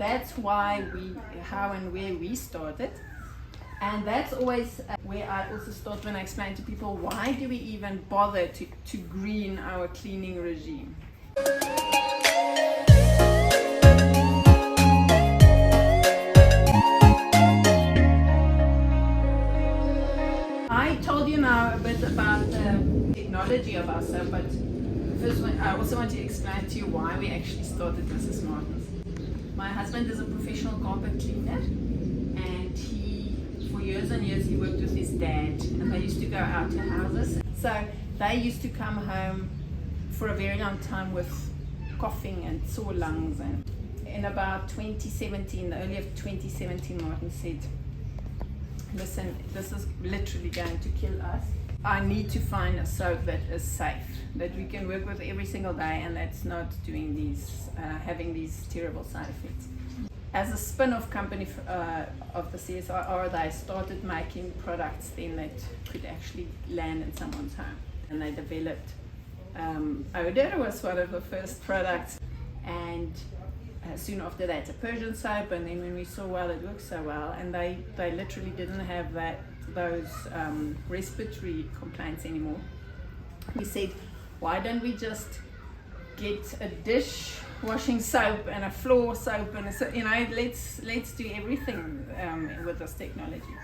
that's how and where we started. And that's always where I also start when I explain to people, why do we even bother to green our cleaning regime? I told you now a bit about the technology of our soap, but first I also want to explain to you why we actually started Mrs. Martins. My husband is a professional carpet cleaner, and for years and years he worked with his dad, and they used to go out to houses. So they used to come home for a very long time with coughing and sore lungs. And in about 2017, the early of 2017, Martin said, listen, this is literally going to kill us. I need to find a soap that is safe, that we can work with every single day, and that's not doing having these terrible side effects. As a spin-off company of the CSIR, they started making products then that could actually land in someone's home. And they developed Odor was one of the first products, and soon after that a Persian soap, and then when we saw, well, it works so well, and they literally didn't have those respiratory complaints anymore, we said, why don't we just get a dishwashing soap and a floor soap, and let's do everything with this technology.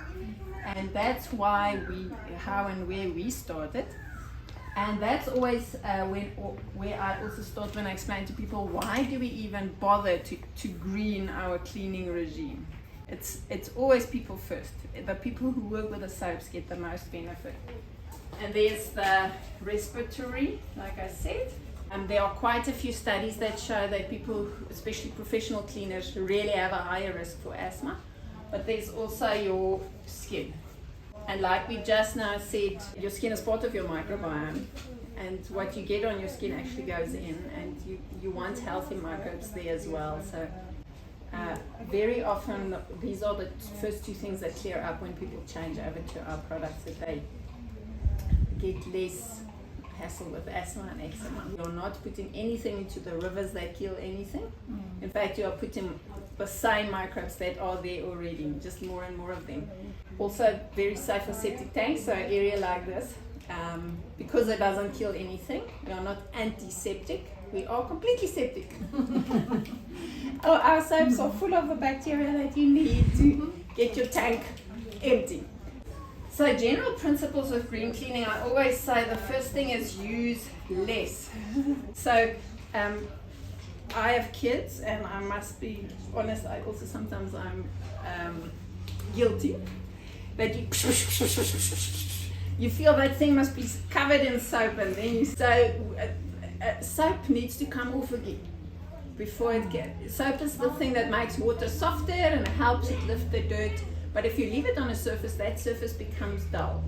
And that's how and where we started. And that's always where I also start when I explain to people, why do we even bother to green our cleaning regime? It's always people first. The people who work with the soaps get the most benefit. And there's the respiratory, like I said. There are quite a few studies that show that people, especially professional cleaners, really have a higher risk for asthma. But there's also your skin. And like we just now said, your skin is part of your microbiome, and what you get on your skin actually goes in, and you want healthy microbes there as well. So very often these are the first two things that clear up when people change over to our products, that they get less hassle with asthma and eczema. You're not putting anything into the rivers that kill anything. In fact, you are putting the same microbes that are there already, just more and more of them. Also very safe for septic tanks, so an area like this, because it doesn't kill anything. We are not antiseptic, we are completely septic. Our soaps are full of the bacteria that you need to get your tank empty. So general principles of green cleaning, I always say the first thing is use less. So I have kids, and I must be honest, I also sometimes I'm guilty. That you feel that thing must be covered in soap, and then soap needs to come off again before it gets. Soap is the thing that makes water softer and helps it lift the dirt. But if you leave it on a surface, that surface becomes dull.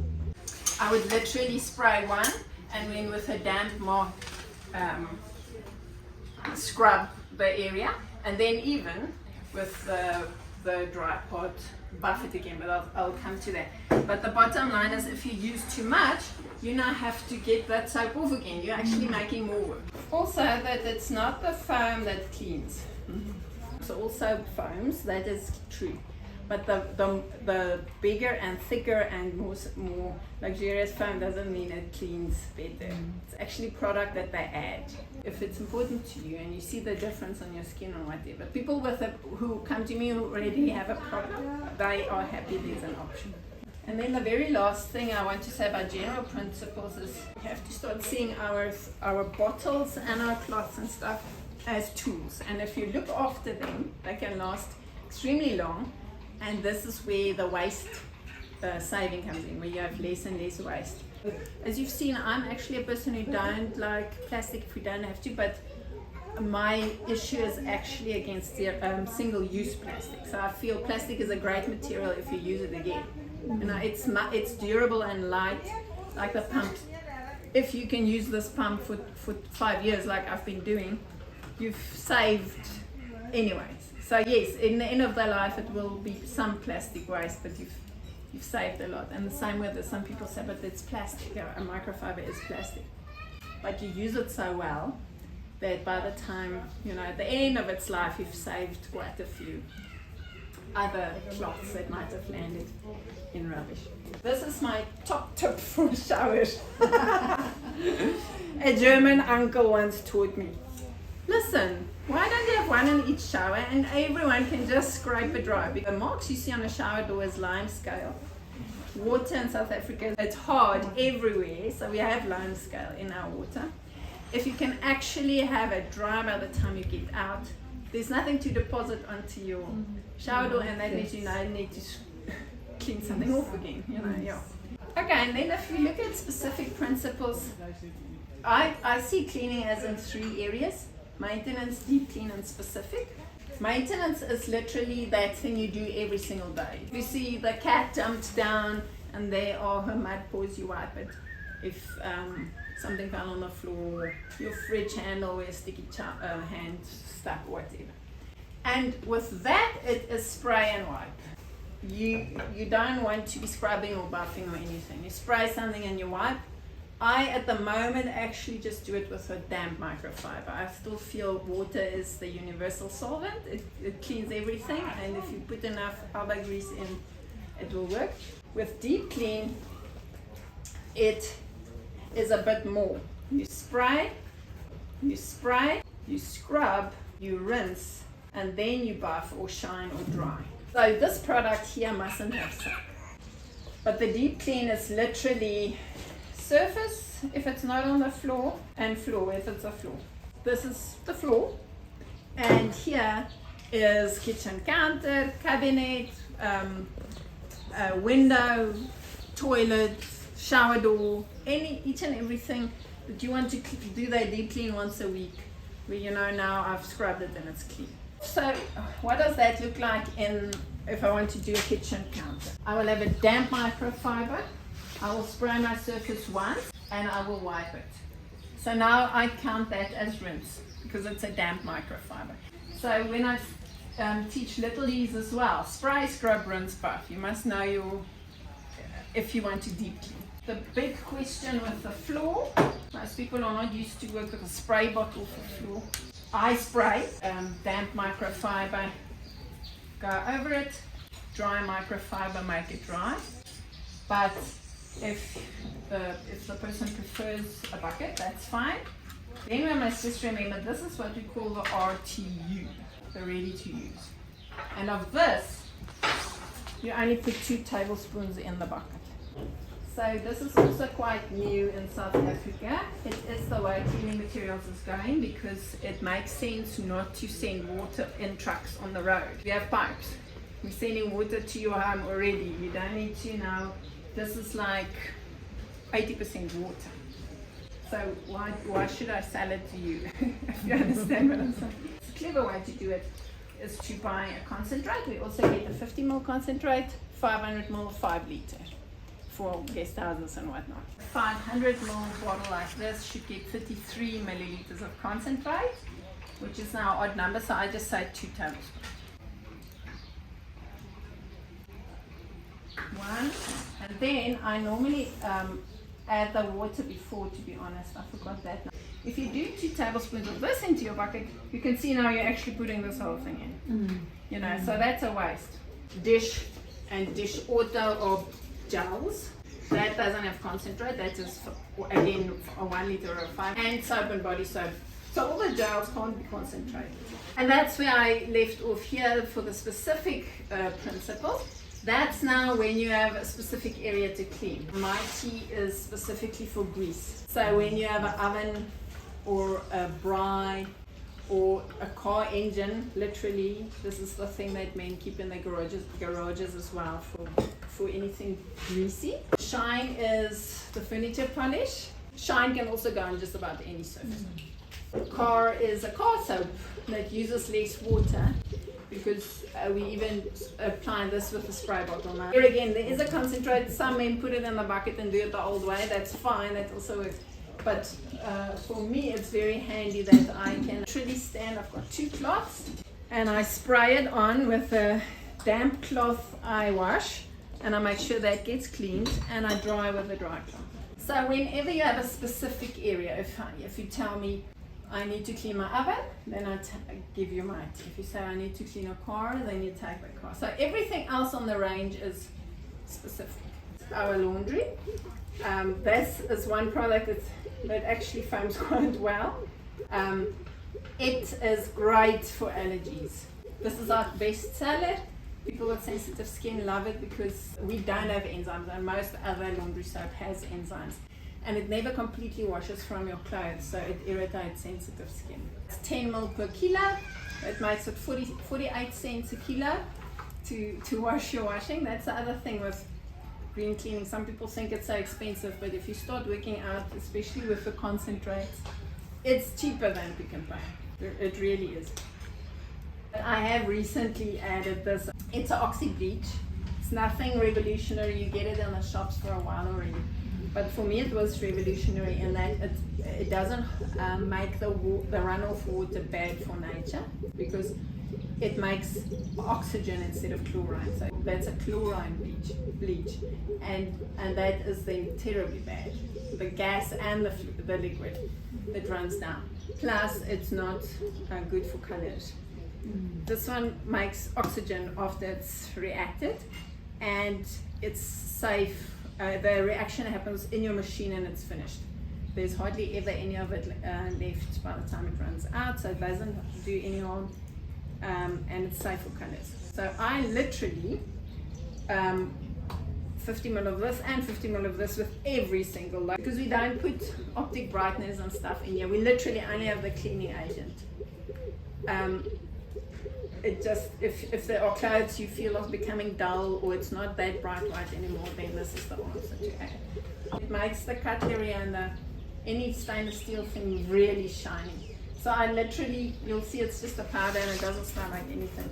I would literally spray one, and then with a damp mop scrub the area, and then even with the dry part buff it again, but I'll come to that. But the bottom line is, if you use too much, you now have to get that soap off again. You're actually making more work. Also, that it's not the foam that cleans. So all soap foams, that is true. But the bigger and thicker and more luxurious foam doesn't mean it cleans better. It's actually product that they add. If it's important to you and you see the difference on your skin or whatever, people who come to me who already have a product, they are happy there's an option. And then the very last thing I want to say about general principles is we have to start seeing our bottles and our cloths and stuff as tools. And if you look after them, they can last extremely long. And this is where the waste saving comes in, where you have less and less waste. As you've seen, I'm actually a person who don't like plastic if we don't have to, but my issue is actually against the single-use plastic. So I feel plastic is a great material if you use it again. You know, it's durable and light, like the pumps. If you can use this pump for 5 years, like I've been doing, you've saved anyways. So yes, in the end of their life, it will be some plastic waste, but you've saved a lot. And the same with some people say, but it's plastic. A microfiber is plastic. But you use it so well that by the time, at the end of its life, you've saved quite a few other cloths that might have landed in rubbish. This is my top tip for showers. A German uncle once taught me. Listen, why don't you have one in each shower and everyone can just scrape it dry? The marks you see on a shower door is lime scale. Water in South Africa, it's hard everywhere, so we have lime scale in our water. If you can actually have it dry by the time you get out, there's nothing to deposit onto your shower door, and that means you need to clean something off again, yeah. Okay, and then if you look at specific principles, I see cleaning as in 3 areas: maintenance, deep clean, and specific. Maintenance is literally that thing you do every single day. If you see the cat jumped down and there are her mud paws, you wipe it. If something fell on the floor, your fridge handle where a sticky hand stuck, whatever. And with that, it is spray and wipe. You don't want to be scrubbing or buffing or anything. You spray something and you wipe. I, at the moment, actually just do it with a damp microfiber. I still feel water is the universal solvent. It cleans everything, and if you put enough elbow grease in, it will work. With deep clean, it is a bit more. You spray, you scrub, you rinse, and then you buff or shine or dry. So this product here mustn't have soap. But the deep clean is literally surface if it's not on the floor, and floor if it's a floor. This is the floor, and here is kitchen counter, cabinet, window, toilet, shower door, each and everything that you want to do that deep clean once a week, where now I've scrubbed it and it's clean. So what does that look like if I want to do a kitchen counter? I will have a damp microfiber. I will spray my surface once and I will wipe it. So now I count that as rinse because it's a damp microfiber. So when I teach little E's as well, spray, scrub, rinse, buff. You must know if you want to deep clean. The big question with the floor, most people are not used to work with a spray bottle for floor. I spray, damp microfiber, go over it, dry microfiber, make it dry. But if the person prefers a bucket, that's fine. Then we must just remember this is what we call the RTU, the ready to use. And of this, you only put 2 tablespoons in the bucket. So this is also quite new in South Africa. It is the way cleaning materials is going because it makes sense not to send water in trucks on the road. We have pipes. We're sending water to your home already. You don't need to now. This is like 80% water. So why should I sell it to you? If you understand what I'm saying. It's a clever way to do it is to buy a concentrate. We also get a 50 ml concentrate, 500 ml, 5 liter for guest houses and whatnot. 500 ml bottle like this should get 53 milliliters of concentrate, which is now an odd number, so I just say 2 tablespoons. 1, and then I normally add the water before, to be honest, I forgot that. If you do 2 tablespoons of this into your bucket, you can see now you're actually putting this whole thing in. So that's a waste. Dish and dish water or gels, that doesn't have concentrate, that is again a 1 liter or 5, and soap and body soap. So all the gels can't be concentrated. And that's where I left off here for the specific principle. That's now when you have a specific area to clean. My T is specifically for grease. So when you have an oven or a braai or a car engine, literally, this is the thing that men keep in their garages as well for anything greasy. Shine is the furniture polish. Shine can also go on just about any surface. Car is a car soap that uses less water, because we even apply this with the spray bottle now. Here again, there is a concentrate. Some men put it in the bucket and do it the old way. That's fine, that also works. But for me, it's very handy that I can literally stand. I've got 2 cloths and I spray it on with a damp cloth I wash, and I make sure that gets cleaned, and I dry with a dry cloth. So whenever you have a specific area, if you tell me I need to clean my oven, then I give you my tip. If you say I need to clean a car, then you take the car. So everything else on the range is specific. Our laundry. This is one product that actually foams quite well. It is great for allergies. This is our best seller. People with sensitive skin love it because we don't have enzymes, and most other laundry soap has enzymes. And it never completely washes from your clothes, so it irritates sensitive skin. It's 10 ml per kilo. It makes it 48 cents a kilo to wash your washing. That's the other thing with green cleaning. Some people think it's so expensive, but if you start working out, especially with the concentrates, it's cheaper than Pick n Pay. It really is. I have recently added this. It's an oxy bleach. It's nothing revolutionary. You get it in the shops for a while already. But for me, it was revolutionary in that it doesn't make the runoff water bad for nature, because it makes oxygen instead of chlorine. So that's a chlorine bleach, and that is then terribly bad. The gas and the liquid that runs down. Plus, it's not good for colors. This one makes oxygen after it's reacted, and it's safe. The reaction happens in your machine and it's finished. There's hardly ever any of it left by the time it runs out, so it doesn't do any harm, and it's safe for colors. So I literally 50 ml of this and 50 ml of this with every single load, because we don't put optic brighteners and stuff in here. We literally only have the cleaning agent. It just, if there are clothes you feel are becoming dull or it's not that bright white anymore, then this is the answer to add. It makes the cutlery and any stainless steel thing really shiny. So I literally, you'll see it's just a powder and it doesn't smell like anything.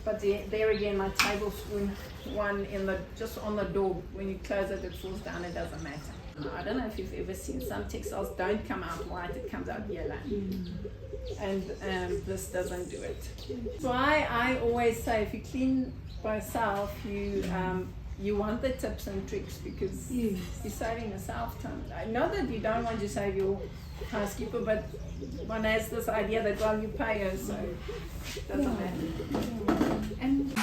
But there again, my tablespoon one just on the door, when you close it, it falls down, it doesn't matter. I don't know if you've ever seen, some textiles don't come out white, it comes out yellow. And this doesn't do it. So I always say, if you clean by yourself, you want the tips and tricks, because you're saving yourself time. Not that you don't want to save your housekeeper, but one has this idea that, well, you pay her, so it doesn't matter. And